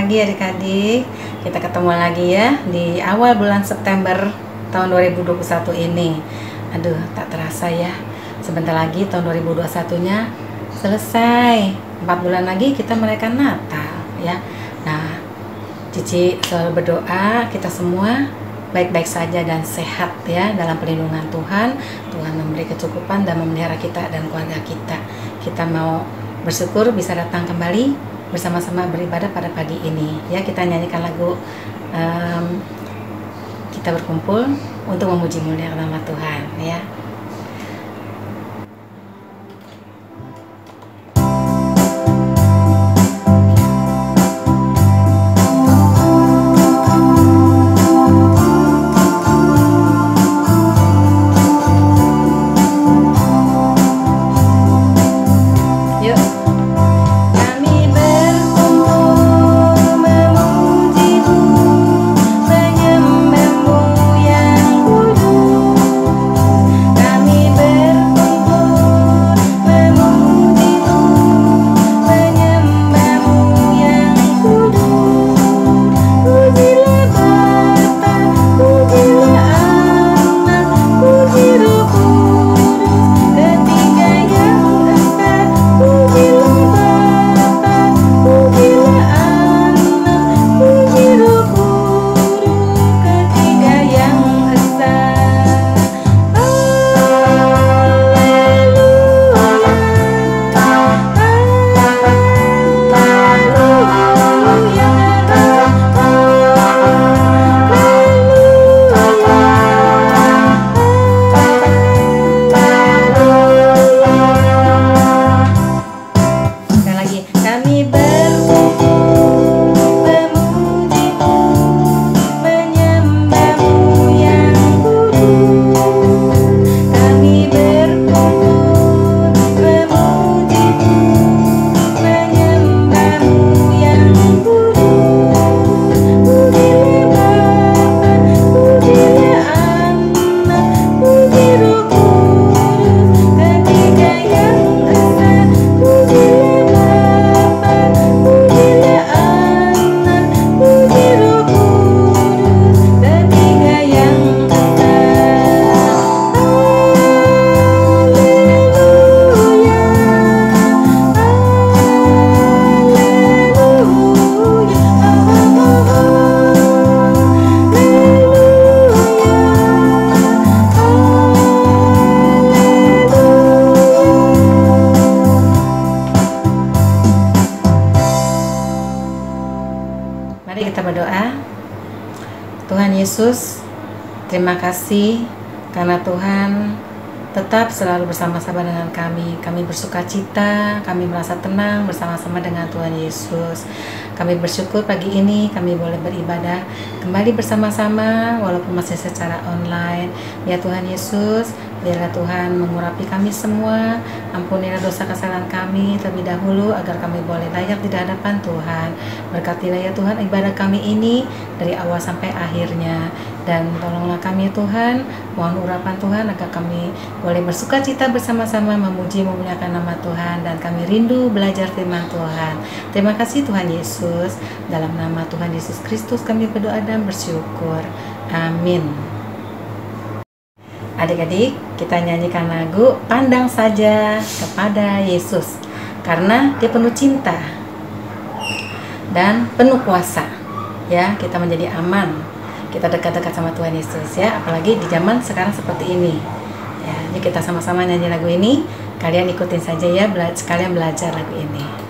pagi adik-adik. Kita ketemu lagi ya di awal bulan September tahun 2021 ini. Aduh, tak terasa ya. Sebentar lagi tahun 2021-nya selesai. 4 bulan lagi kita merayakan Natal ya. Nah, Cici selalu berdoa kita semua baik-baik saja dan sehat ya dalam perlindungan Tuhan. Tuhan memberi kecukupan dan memelihara kita dan keluarga kita. Kita mau bersyukur bisa datang kembali bersama-sama beribadah pada pagi ini ya. Kita nyanyikan lagu kita berkumpul untuk memuji mulia nama Tuhan ya. Mari kita berdoa. Tuhan Yesus, terima kasih karena Tuhan tetap selalu bersama-sama dengan kami. Kami bersuka cita, kami merasa tenang bersama-sama dengan Tuhan Yesus. Kami bersyukur pagi ini kami boleh beribadah kembali bersama-sama walaupun masih secara online. Ya Tuhan Yesus, biarlah Tuhan mengurapi kami semua. Ampunilah dosa kesalahan kami terlebih dahulu agar kami boleh layak di hadapan Tuhan. Berkatilah ya Tuhan ibadah kami ini dari awal sampai akhirnya. Dan tolonglah kami Tuhan, mohon urapan Tuhan agar kami boleh bersuka cita bersama-sama memuji memuliakan nama Tuhan. Dan kami rindu belajar firman Tuhan. Terima kasih Tuhan Yesus. Dalam nama Tuhan Yesus Kristus kami berdoa dan bersyukur. Amin. Adik-adik, kita nyanyikan lagu Pandang Saja Kepada Yesus, karena Dia penuh cinta dan penuh kuasa ya. Kita menjadi aman, kita dekat-dekat sama Tuhan Yesus ya, apalagi di zaman sekarang seperti ini ya. Jadi kita sama-sama nyanyi lagu ini. Kalian ikutin saja ya, sekalian belajar lagu ini.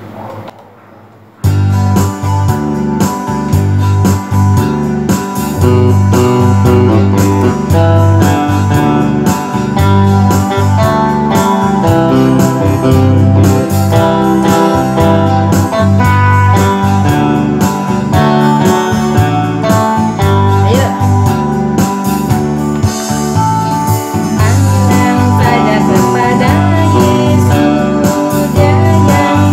Pandang saja kepada Yesus, Dia yang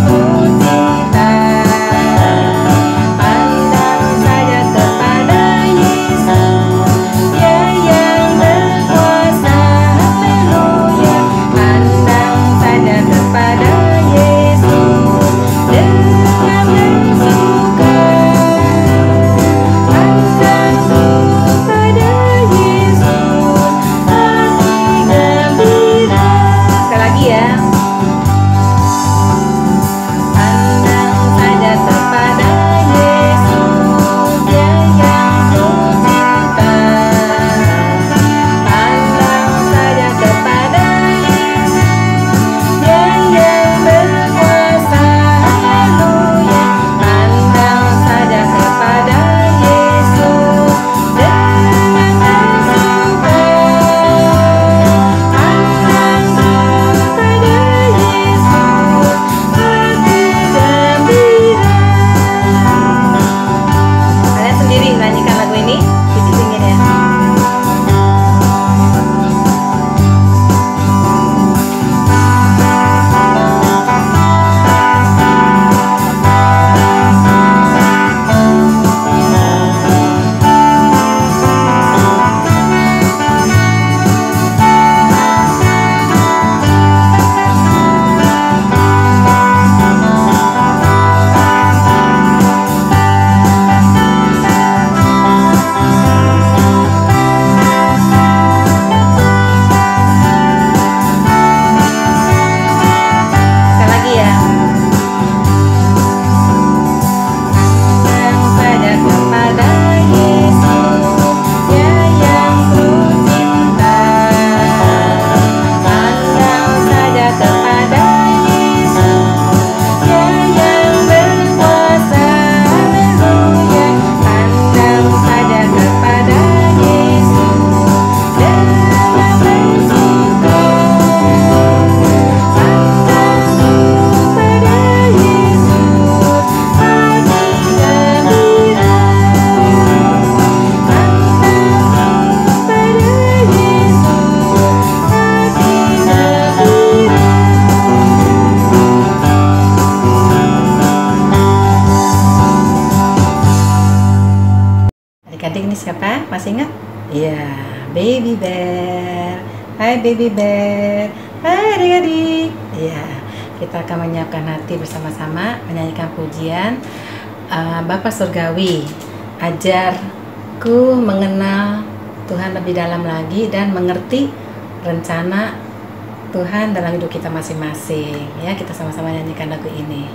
adik-adik ini siapa? Masih ingat? Iya, Baby Bear. Hai Baby Bear. Hai adik-adik. Iya, kita akan menyiapkan hati bersama-sama menyanyikan pujian Bapa Surgawi. Ajarku mengenal Tuhan lebih dalam lagi dan mengerti rencana Tuhan dalam hidup kita masing-masing. Ya, kita sama-sama nyanyikan lagu ini.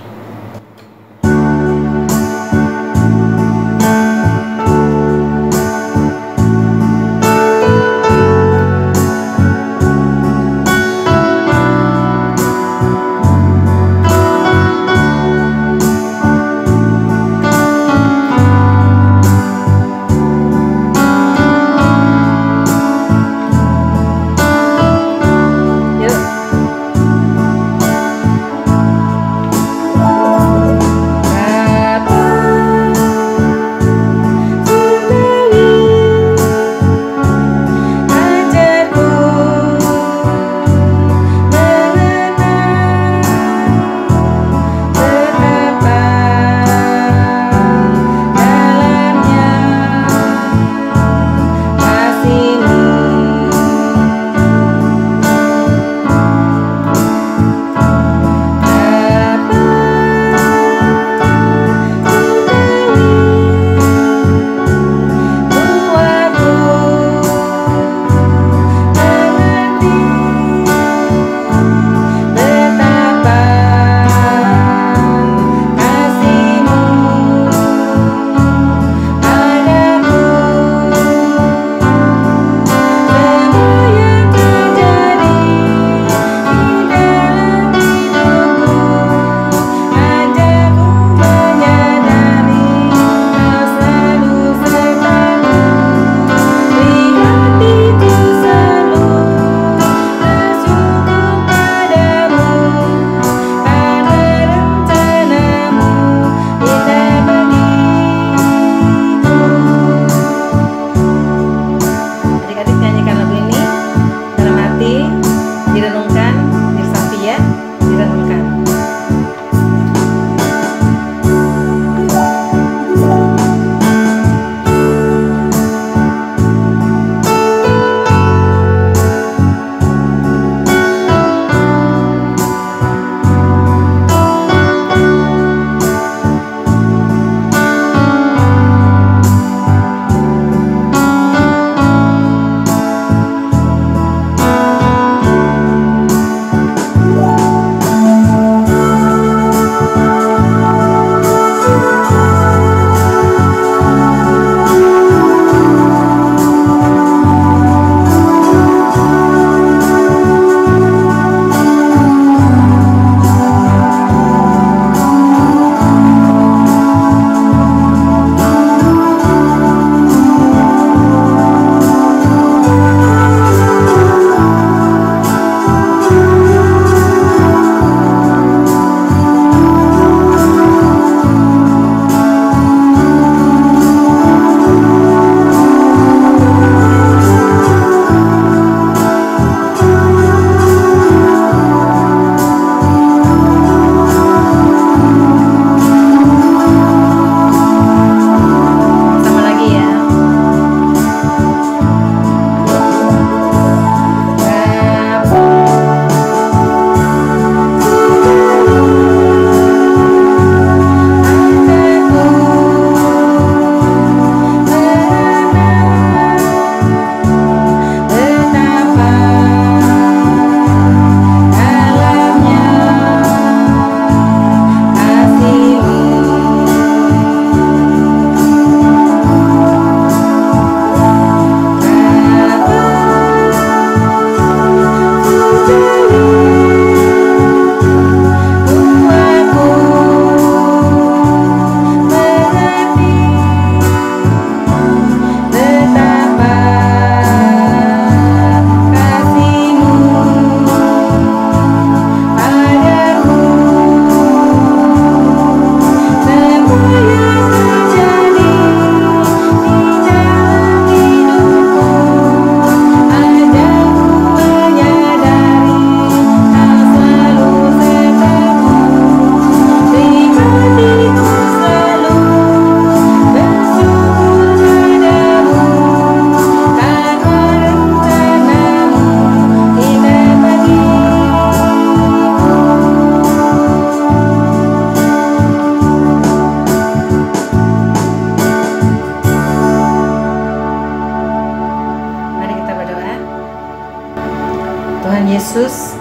Yesus,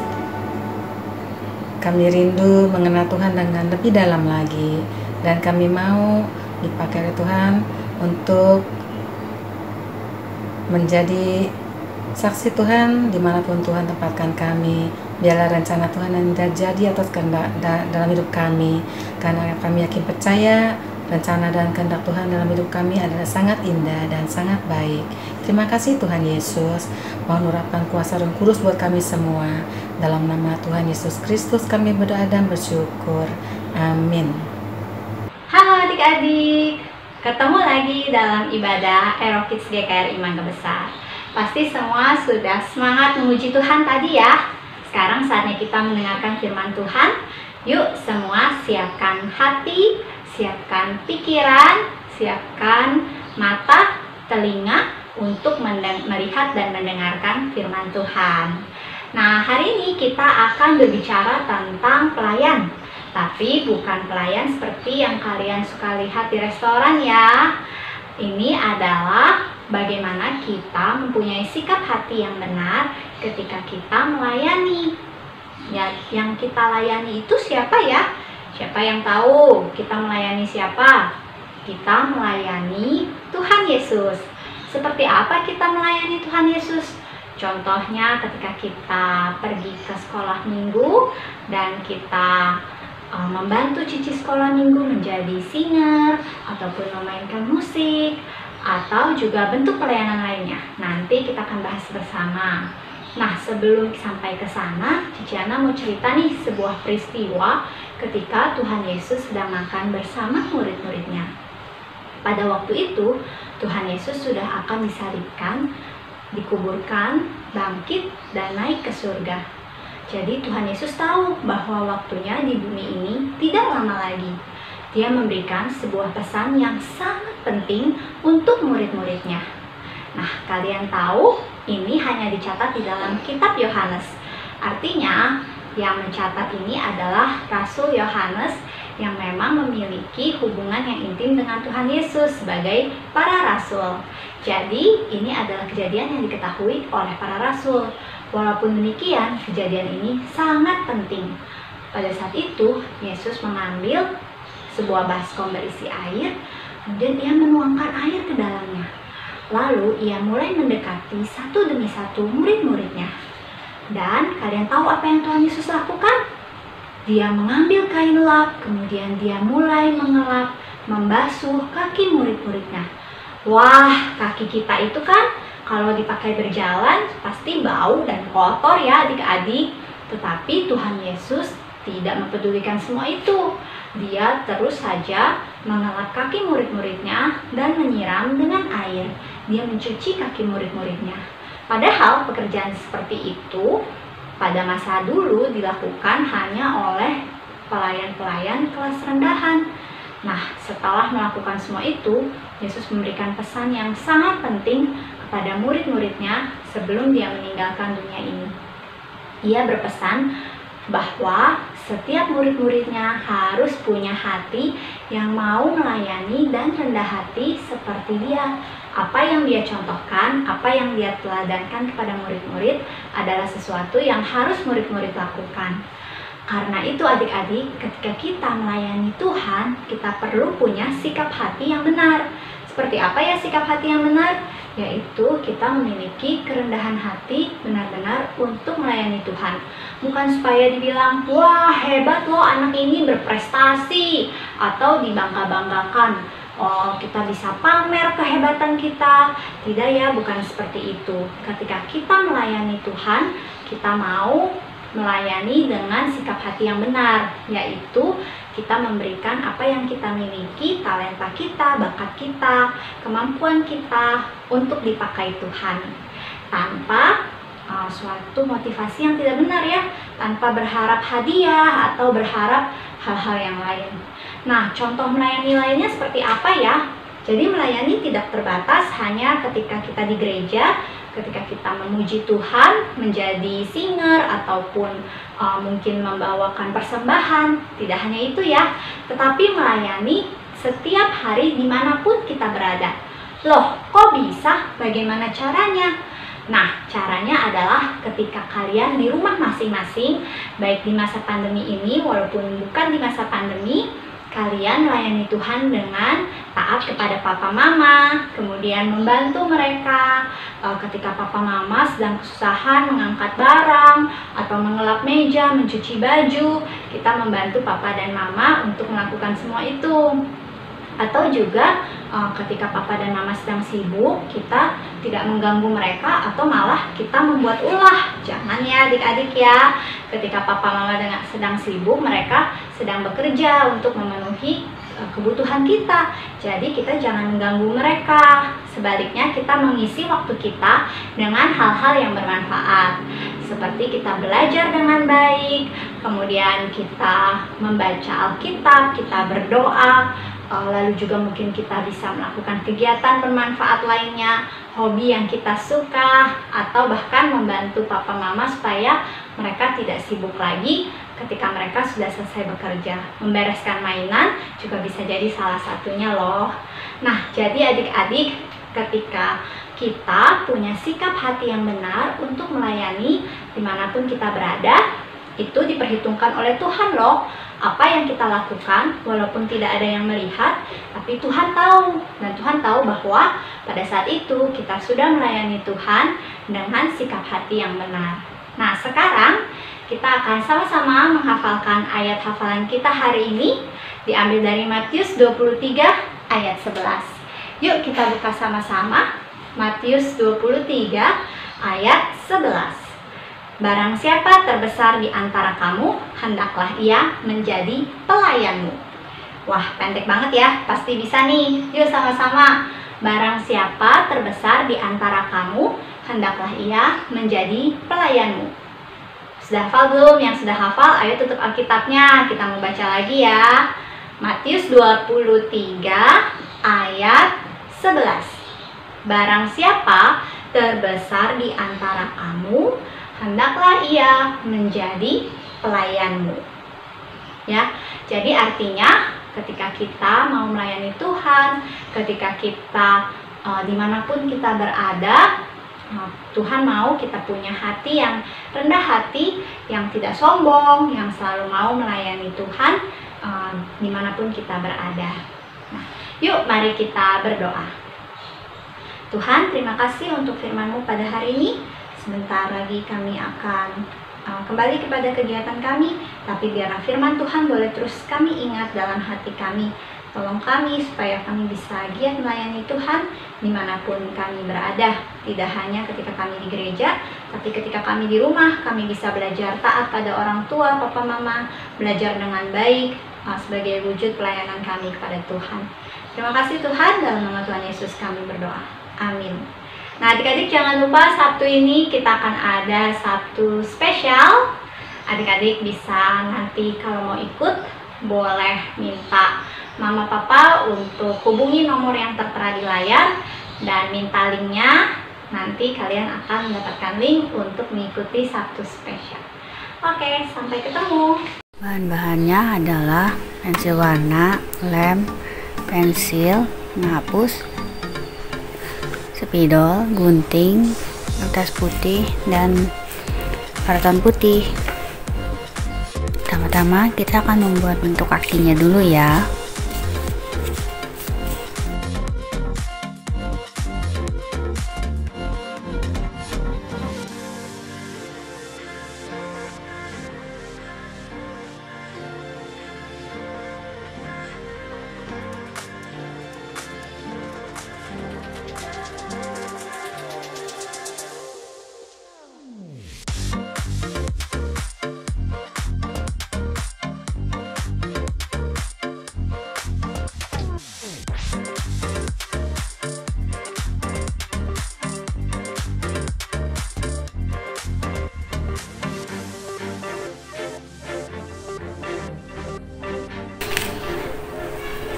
kami rindu mengenal Tuhan dengan lebih dalam lagi, dan kami mau dipakai oleh Tuhan untuk menjadi saksi Tuhan dimanapun Tuhan tempatkan kami. Biarlah rencana Tuhan yang terjadi atas kehendak dalam hidup kami, karena kami yakin percaya rencana dan kehendak Tuhan dalam hidup kami adalah sangat indah dan sangat baik. Terima kasih Tuhan Yesus. Mohon urapan kuasa Roh Kudus buat kami semua. Dalam nama Tuhan Yesus Kristus kami berdoa dan bersyukur. Amin. Halo adik-adik, ketemu lagi dalam ibadah Ero Kids GKRI Mangga Besar. Pasti semua sudah semangat memuji Tuhan tadi ya. Sekarang saatnya kita mendengarkan firman Tuhan. Yuk semua siapkan hati, siapkan pikiran, siapkan mata, telinga untuk melihat dan mendengarkan firman Tuhan. Nah, hari ini kita akan berbicara tentang pelayan. Tapi bukan pelayan seperti yang kalian suka lihat di restoran ya. Ini adalah bagaimana kita mempunyai sikap hati yang benar ketika kita melayani. Ya, yang kita layani itu siapa ya? Siapa yang tahu kita melayani siapa? Kita melayani Tuhan Yesus. Seperti apa kita melayani Tuhan Yesus? Contohnya ketika kita pergi ke sekolah minggu dan kita membantu cici sekolah minggu menjadi singer ataupun memainkan musik, atau juga bentuk pelayanan lainnya. Nanti kita akan bahas bersama. Nah, sebelum sampai ke sana, Cici Ana mau cerita nih sebuah peristiwa ketika Tuhan Yesus sedang makan bersama murid-muridnya. Pada waktu itu, Tuhan Yesus sudah akan disalibkan, dikuburkan, bangkit, dan naik ke surga. Jadi Tuhan Yesus tahu bahwa waktunya di bumi ini tidak lama lagi. Dia memberikan sebuah pesan yang sangat penting untuk murid-muridnya. Nah, kalian tahu ini hanya dicatat di dalam kitab Yohanes. Artinya, yang mencatat ini adalah Rasul Yohanes yang memang memiliki hubungan yang intim dengan Tuhan Yesus sebagai para rasul. Jadi, ini adalah kejadian yang diketahui oleh para rasul. Walaupun demikian, kejadian ini sangat penting. Pada saat itu, Yesus mengambil sebuah baskom berisi air, kemudian ia menuangkan air ke dalamnya. Lalu ia mulai mendekati satu demi satu murid-muridnya. Dan kalian tahu apa yang Tuhan Yesus lakukan? Dia mengambil kain lap, kemudian dia mulai mengelap, membasuh kaki murid-muridnya. Wah, kaki kita itu kan kalau dipakai berjalan pasti bau dan kotor ya adik-adik. Tetapi Tuhan Yesus tidak mempedulikan semua itu. Dia terus saja mengelap kaki murid-muridnya dan menyiram dengan air. Dia mencuci kaki murid-muridnya. Padahal pekerjaan seperti itu pada masa dulu dilakukan hanya oleh pelayan-pelayan kelas rendahan. Nah, setelah melakukan semua itu, Yesus memberikan pesan yang sangat penting kepada murid-muridnya sebelum dia meninggalkan dunia ini. Ia berpesan bahwa setiap murid-muridnya harus punya hati yang mau melayani dan rendah hati seperti dia. Apa yang dia contohkan, apa yang dia teladankan kepada murid-murid adalah sesuatu yang harus murid-murid lakukan. Karena itu adik-adik, ketika kita melayani Tuhan, kita perlu punya sikap hati yang benar. Seperti apa ya sikap hati yang benar? Yaitu kita memiliki kerendahan hati benar-benar untuk melayani Tuhan. Bukan supaya dibilang, wah hebat loh anak ini berprestasi, atau dibangga-banggakan, oh kita bisa pamer kehebatan kita. Tidak ya, bukan seperti itu. Ketika kita melayani Tuhan, kita mau melayani dengan sikap hati yang benar, yaitu kita memberikan apa yang kita miliki, talenta kita, bakat kita, kemampuan kita untuk dipakai Tuhan, tanpa suatu motivasi yang tidak benar ya, tanpa berharap hadiah atau berharap hal-hal yang lain. Nah, contoh melayani lainnya seperti apa ya? Jadi melayani tidak terbatas hanya ketika kita di gereja, ketika kita memuji Tuhan, menjadi singer, ataupun mungkin membawakan persembahan. Tidak hanya itu ya, tetapi melayani setiap hari dimanapun kita berada. Loh, kok bisa? Bagaimana caranya? Nah, caranya adalah ketika kalian di rumah masing-masing, baik di masa pandemi ini walaupun bukan di masa pandemi, kalian melayani Tuhan dengan taat kepada papa mama, kemudian membantu mereka ketika papa mama sedang kesusahan mengangkat barang atau mengelap meja, mencuci baju, kita membantu papa dan mama untuk melakukan semua itu. Atau juga ketika papa dan mama sedang sibuk, kita tidak mengganggu mereka atau malah kita membuat ulah. Jangan ya adik-adik ya, ketika papa mama sedang sibuk, mereka sedang bekerja untuk memenuhi kebutuhan kita. Jadi kita jangan mengganggu mereka. Sebaliknya kita mengisi waktu kita dengan hal-hal yang bermanfaat, seperti kita belajar dengan baik, kemudian kita membaca Alkitab, kita berdoa, lalu juga mungkin kita bisa melakukan kegiatan bermanfaat lainnya, hobi yang kita suka, atau bahkan membantu papa mama supaya mereka tidak sibuk lagi ketika mereka sudah selesai bekerja. Membereskan mainan juga bisa jadi salah satunya loh. Nah, jadi adik-adik, ketika kita punya sikap hati yang benar untuk melayani dimanapun kita berada, itu diperhitungkan oleh Tuhan loh. Apa yang kita lakukan, walaupun tidak ada yang melihat, tapi Tuhan tahu. Dan Tuhan tahu bahwa pada saat itu kita sudah melayani Tuhan dengan sikap hati yang benar. Nah, sekarang kita akan sama-sama menghafalkan ayat hafalan kita hari ini, diambil dari Matius 23 ayat 11. Yuk kita buka sama-sama Matius 23 ayat 11. Barang siapa terbesar di antara kamu, hendaklah ia menjadi pelayanmu. Wah, pendek banget ya, pasti bisa nih. Yuk sama-sama. Barang siapa terbesar di antara kamu, hendaklah ia menjadi pelayanmu. Sudah hafal belum? Yang sudah hafal, ayo tutup Alkitabnya. Kita mau baca lagi ya. Matius 23 ayat 11. Barang siapa terbesar di antara kamu, hendaklah ia menjadi pelayanmu. Ya, jadi artinya ketika kita mau melayani Tuhan, ketika kita dimanapun kita berada, Tuhan mau kita punya hati yang rendah hati, yang tidak sombong, yang selalu mau melayani Tuhan dimanapun kita berada. Nah, yuk mari kita berdoa. Tuhan, terima kasih untuk firman-Mu pada hari ini. Sebentar lagi kami akan kembali kepada kegiatan kami, tapi biarlah firman Tuhan boleh terus kami ingat dalam hati kami. Tolong kami supaya kami bisa giat melayani Tuhan dimanapun kami berada. Tidak hanya ketika kami di gereja, tapi ketika kami di rumah, kami bisa belajar taat pada orang tua, papa mama, belajar dengan baik sebagai wujud pelayanan kami kepada Tuhan. Terima kasih Tuhan, dalam nama Tuhan Yesus kami berdoa. Amin. Nah adik-adik jangan lupa Sabtu ini kita akan ada Sabtu spesial. Adik-adik bisa nanti kalau mau ikut boleh minta mama papa untuk hubungi nomor yang tertera di layar dan minta linknya. Nanti kalian akan mendapatkan link untuk mengikuti Sabtu spesial. Oke, sampai ketemu. Bahan-bahannya adalah pensil warna, lem, pensil, penghapus, spidol, gunting, kertas putih, dan karton putih. Pertama-tama kita akan membuat bentuk kakinya dulu ya.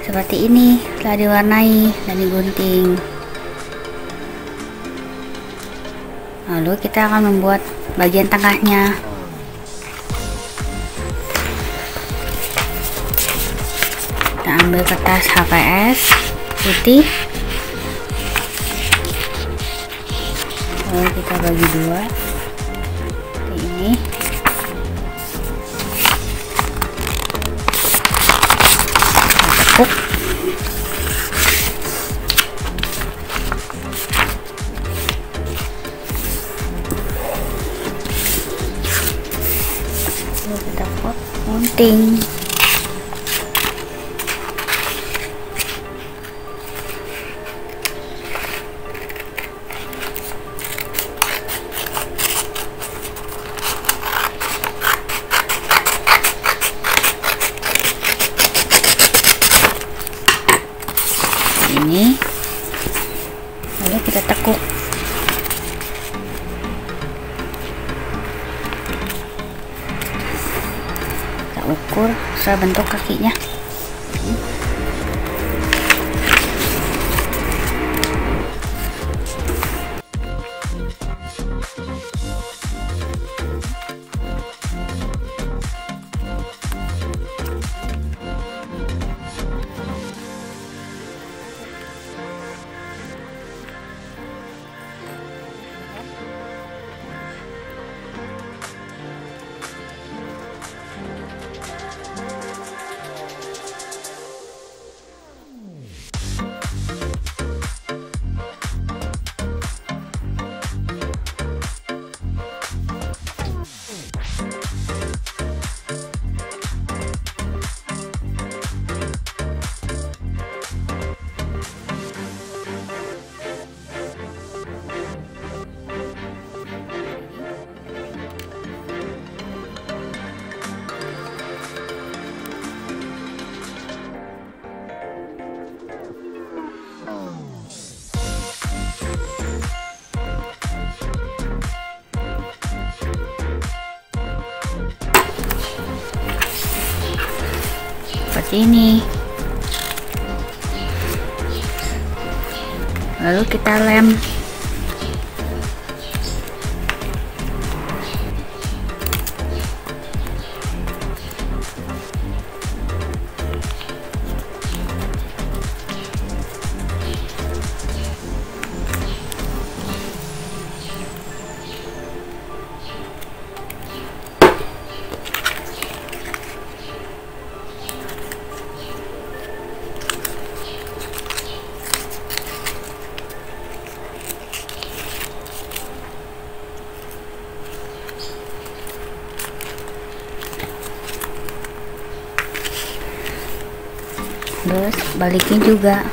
Seperti ini setelah diwarnai dan digunting. Lalu kita akan membuat bagian tengahnya. Kita ambil kertas HVS putih, Lalu kita bagi dua seperti ini. Tekuk. Lalu kita gunting. Ini lalu kita tekuk. Kita ukur sesuai bentuk kakinya. Seperti ini. Lalu kita lem. Terus balikin juga.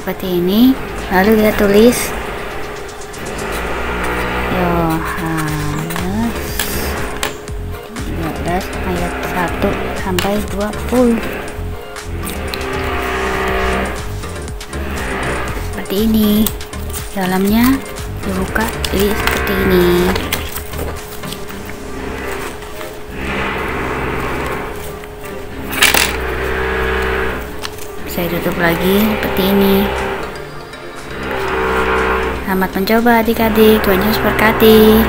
Seperti ini. Lalu dia tulis Yohanes 13 ayat 1 sampai 20. Seperti ini. Dalamnya dibuka jadi seperti ini. Saya tutup lagi seperti ini. Selamat mencoba adik-adik, Tuhan Yesus berkati.